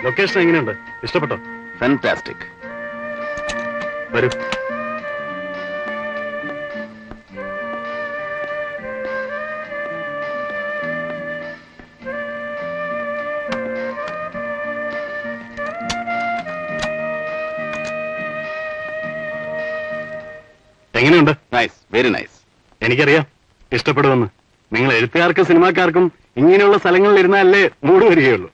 Location എങ്ങനെയുണ്ട്? ഇഷ്ടപ്പെട്ടോ? Fantastic. വരൂ. എങ്ങനെയുണ്ട്? Nice, very nice. എനിക്കറിയാം ഇഷ്ടപ്പെടുമെന്ന്. നിങ്ങൾ എഴുത്തുകാർക്കും സിനിമാക്കാർക്കും ഇങ്ങനെയുള്ള സ്ഥലങ്ങളിൽ ഇരുന്നാലേ മൂട് വരികയുള്ളൂ.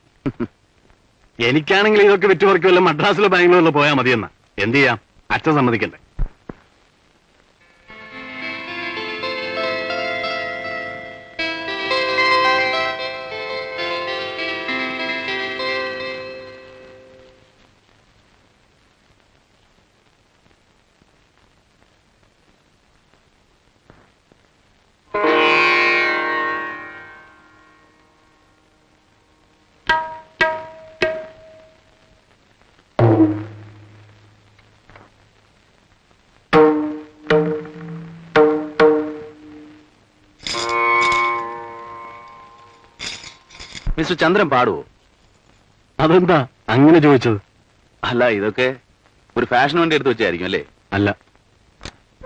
എനിക്കാണെങ്കിൽ ഇതൊക്കെ വിറ്റുപറിക്കുമല്ലോ മദ്രാസിലോ ബാംഗ്ലൂരിലോ പോയാൽ മതിയെന്ന. എന്ത് ചെയ്യാം, അച്ഛൻ സമ്മതിക്കണ്ടേ? മിസ്റ്റർ ചന്ദ്രൻ പാടുവോ? അതെന്താ അങ്ങനെ ചോദിച്ചത്? അല്ല, ഇതൊക്കെ ഒരു ഫാഷന് വേണ്ടി എടുത്തു വെച്ചായിരിക്കും അല്ലേ? അല്ല,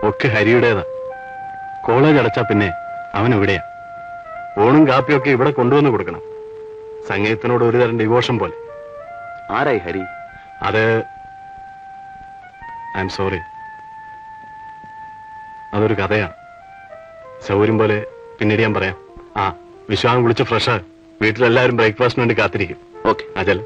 ഒക്കെ ഹരിയുടേതാ. കോളേജ് അടച്ചാ പിന്നെ അവൻ ഇവിടെയാ. ഓണും കാപ്പിയൊക്കെ ഇവിടെ കൊണ്ടുവന്ന് കൊടുക്കണം. സംഗീതത്തിനോട് ഒരു തരം ഡിവോഷൻ പോലെ. ആരായി ഹരി? അത് ഐ എം സോറി, അതൊരു കഥയാണ്. സൗകര്യം പോലെ പിന്നീട് ഞാൻ പറയാം. ആ, വിശ്വാസം വിളിച്ച് ഫ്രഷ് വീട്ടിലെല്ലാവരും ബ്രേക്ക്ഫാസ്റ്റിന് വേണ്ടി കാത്തിരിക്കും. ഓക്കെ. അജൽ